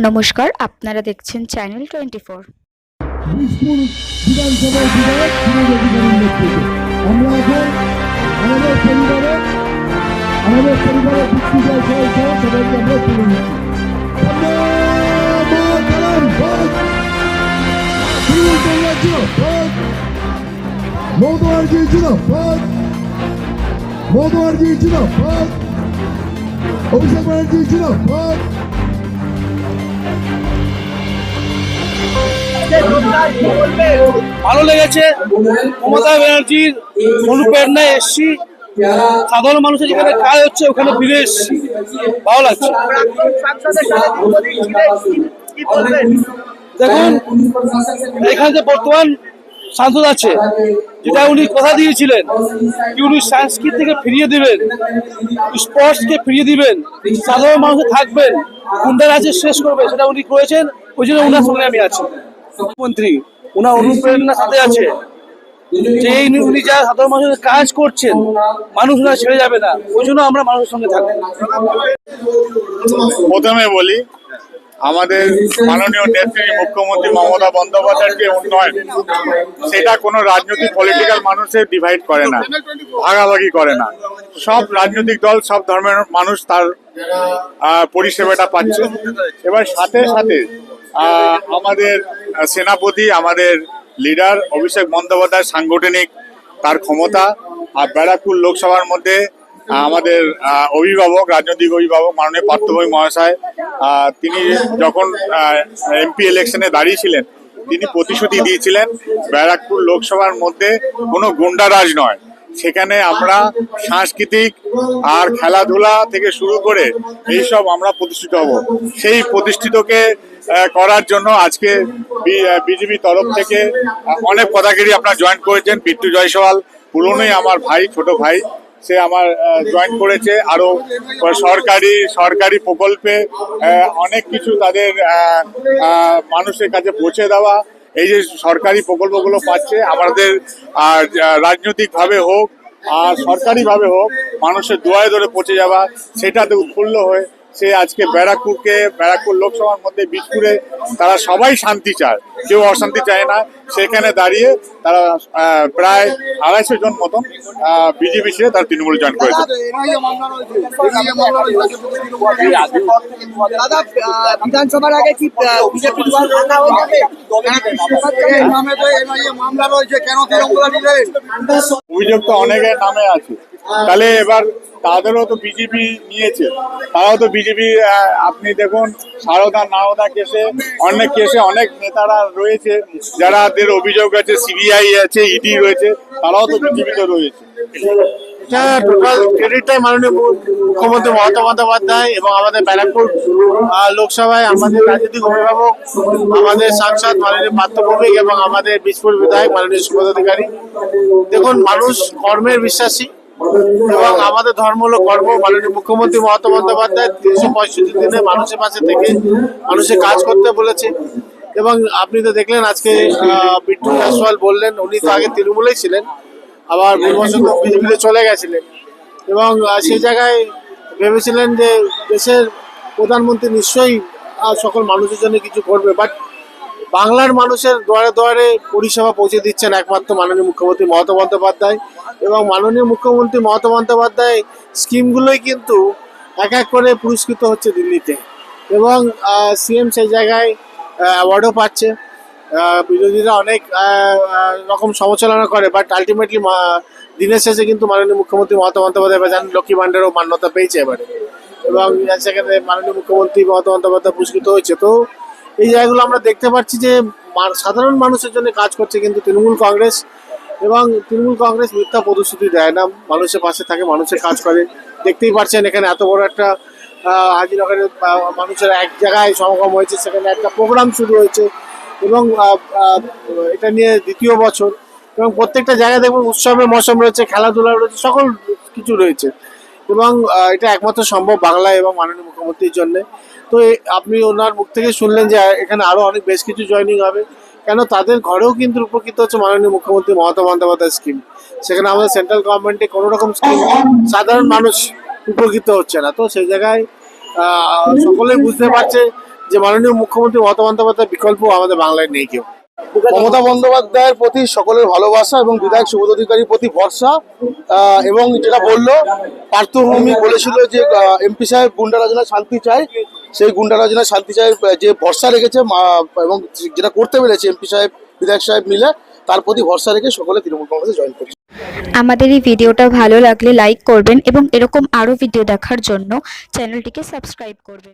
নমস্কার, আপনারা দেখছেন চ্যানেল 24। বিষ্ণুর বিধানসভার বিধায়ক সুরেশ অধিকারীর নেতৃত্বে আমরা এখন আমাদের পরিবারে বিষ্ণুজয় সহ সবাইকে আমরা তুলে নিচ্ছি। অভিষেক ব্যানার্জি ছিল ভালো লেগেছে। মমতা ব্যানার্জির অনুপ্রেরণায় এসছি, সাধারণ মানুষের যেখানে কাজ হচ্ছে ওখানে ফিরে এসছি, ভালো লাগছে। দেখুন, এখানে যে বর্তমান সাংসদ আছে, যেটা উনি কথা দিয়েছিলেন কি উনি সংস্কৃতিকে ফিরিয়ে দিবেন, স্পোর্টসকে ফিরিয়ে দিবেন, সাধারণ মানুষের থাকবেন, গুন্ডা রাজ্য শেষ করবে, সেটা উনি করেছেন। ওই জন্য ওনার সঙ্গে আমি আছি। মুখ্যমন্ত্রী ওনার অনুপ্রেরণার সাথে আছে, যে উনি যা সাধারণ মানুষের কাজ করছেন, মানুষ না ছেড়ে যাবে না, ওই জন্য আমরা মানুষের সঙ্গে থাকবো। প্রথমে বলি, আমাদের মাননীয় নেত্রী মুখ্যমন্ত্রী মমতা বন্দ্যোপাধ্যায়ের যে উন্নয়ন, সেটা কোনো রাজনৈতিক পলিটিক্যাল মানুষের ডিভাইড করে না, ভাগাভাগি করে না। সব রাজনৈতিক দল, সব ধর্মের মানুষ তার পরিষেবাটা পাচ্ছে। এবার সাথে সাথে আমাদের সেনাপতি, আমাদের লিডার অভিষেক বন্দ্যোপাধ্যায় সাংগঠনিক তার ক্ষমতা, আর ব্যারাকপুর লোকসভার মধ্যে আমাদের অভিভাবক, রাজনৈতিক অভিভাবক মাননীয় পার্থভূমি মহাশয়, তিনি যখন এমপি ইলেকশনে দাঁড়িয়েছিলেন, তিনি প্রতিশ্রুতি দিয়েছিলেন ব্যারাকপুর লোকসভার মধ্যে কোনো গুন্ডারাজ নয়, সেখানে আমরা সাংস্কৃতিক আর খেলাধুলা থেকে শুরু করে এইসব আমরা প্রতিষ্ঠিত হব। সেই প্রতিষ্ঠিতকে করার জন্য আজকে বিজেপি তরফ থেকে অনেক পদাধিকারী আপনারা জয়েন করেছেন। বিট্টু জয়সওয়াল পুরনোই আমার ভাই, ছোট ভাই, সে আমার জয়েন করেছে। আরো সরকারি প্রকল্পে অনেক কিছু তাদের মানুষের কাছে পৌঁছে দেওয়া, এই যে সরকারি প্রকল্পগুলো পাচ্ছে, আমাদের রাজনৈতিকভাবে হোক আর সরকারিভাবে হোক, মানুষের দুয়ারে ধরে পৌঁছে যাওয়া, সেটাতে উৎফুল্ল হয়ে সে আজকে ব্যারাকপুর লোকসভার মধ্যে বীজপুরে তারা সবাই শান্তি চায়, কেউ অশান্তি চায় না। সেখানে দাঁড়িয়ে তারা প্রায় 250 জন মতন বিজেপি ছেড়ে তারা তৃণমূল জয়েন করেছে। বিধানসভার আগে কি বিজেপি অভিযোগ তো অনেকের নামে আছে, তাহলে এবার তাদেরও তো বিজেপি নিয়েছে, তারাও তো বিজেপি। আপনি দেখুন, নারদা কেসে, অনেক কেসে অনেক নেতারা রয়েছে যাদের অভিযোগ আছে, সিবিআই আছে, ইডি রয়েছে, তারাও তো বিজেপিতে রয়েছে। এটা টোটাল ক্রেডিটটাই মাননীয় মুখ্যমন্ত্রী মমতা বন্দ্যোপাধ্যায় এবং আমাদের ব্যারাকপুর লোকসভায় আমাদের রাজনৈতিক অভিভাবক, আমাদের সাংসদ মাননীয় পার্থভৌমিক এবং আমাদের বীজপুর বিধায়ক মাননীয় সুবোধ অধিকারী। দেখুন, মানুষ কর্মের বিশ্বাসী এবং আমাদের ধর্ম হলো কর্ম। মাননীয় মুখ্যমন্ত্রী মমতা বন্দ্যোপাধ্যায় 365 দিনে মানুষের পাশে থেকে মানুষের কাজ করতে বলেছে। এবং আপনি তো দেখলেন আজকে বিট্টু জয়সওয়াল বললেন, উনি তো আগে তৃণমূলেই ছিলেন, আবার ভুলবশত বিজেপিতে চলে গেছিলেন, এবং সেই জায়গায় ভেবেছিলেন যে দেশের প্রধানমন্ত্রী নিশ্চয়ই সকল মানুষের জন্য কিছু করবে। বাট বাংলার মানুষের দুয়ারে দুয়ারে পরিষেবা পৌঁছে দিচ্ছেন একমাত্র মাননীয় মুখ্যমন্ত্রী মমতা বন্দ্যোপাধ্যায়। এবং মাননীয় মুখ্যমন্ত্রী মমতা বন্দ্যোপাধ্যায় স্কিমগুলোই কিন্তু এক এক করে পুরস্কৃত হচ্ছে দিল্লিতে, এবং সিএম সেই জায়গায় অ্যাওয়ার্ডও পাচ্ছে। বিরোধীরা অনেক রকম সমালোচনা করে, বাট আলটিমেটলি দিনের শেষে কিন্তু মাননীয় মুখ্যমন্ত্রী মমতা বন্দ্যোপাধ্যায় জানেন লক্ষ্মী ভান্ডারও মান্যতা পেয়েছে এবারে, এবং সেখানে মাননীয় মুখ্যমন্ত্রী মমতা বন্দ্যোপাধ্যায় পুরস্কৃত হয়েছে। তো এই জায়গাগুলো আমরা দেখতে পাচ্ছি যে সাধারণ মানুষের জন্য কাজ করছে কিন্তু তৃণমূল কংগ্রেস, এবং তৃণমূল কংগ্রেস মিথ্যা প্রতিশ্রুতি দেয় না, মানুষের পাশে থাকে, মানুষের কাজ করে। দেখতেই পাচ্ছেন এখানে এত বড় একটা হাজিনগরের মানুষের এক জায়গায় সমাগম হয়েছে, সেখানে একটা প্রোগ্রাম শুরু হয়েছে, এবং এটা নিয়ে দ্বিতীয় বছর, এবং প্রত্যেকটা জায়গায় দেখবেন উৎসবের মৌসুম রয়েছে, খেলাধুলা রয়েছে, সকল কিছু রয়েছে। এবং এটা একমাত্র সম্ভব বাংলায় এবং মাননীয় মুখ্যমন্ত্রীর জন্যে। তো আপনি ওনার মুখ থেকে শুনলেন যে এখানে আরও অনেক বেশ কিছু জয়েনিং হবে, কেন তাদের ঘরেও কিন্তু উপকৃত হচ্ছে মাননীয় মুখ্যমন্ত্রী মমতা বন্দ্যোপাধ্যায় স্কিম। সেখানে আমাদের সেন্ট্রাল গভর্নমেন্টে কোনো রকম স্কিম সাধারণ মানুষ উপকৃত হচ্ছে না। তো সেই জায়গায় সকলেই বুঝতে পারছে যে মাননীয় মুখ্যমন্ত্রী মমতা বন্দ্যোপাধ্যায়ের বিকল্প আমাদের বাংলায় নেই কেউ। মমতা বন্দ্যোপাধ্যায়ের প্রতি সকলের ভালোবাসা এবং বিধায়ক সুবোধ অধিকারীর প্রতি ভরসা। এবং যেটা বললো পার্থভূমি বলেছিল যে এমপি সাহেব গুন্ডারা যেন শান্তি চায়, সেই গুন্ডারা যেন শান্তি চায় যে ভরসা রেখেছে এবং যেটা করতে পেরেছে এমপি সাহেব বিধায়ক সাহেব মিলে, তার প্রতি ভরসা রেখে সকলে তৃণমূল কংগ্রেসে জয়েন করছে। আমাদের এই ভিডিওটা ভালো লাগলে লাইক করবেন এবং এরকম আরও ভিডিও দেখার জন্য চ্যানেলটিকে সাবস্ক্রাইব করবেন।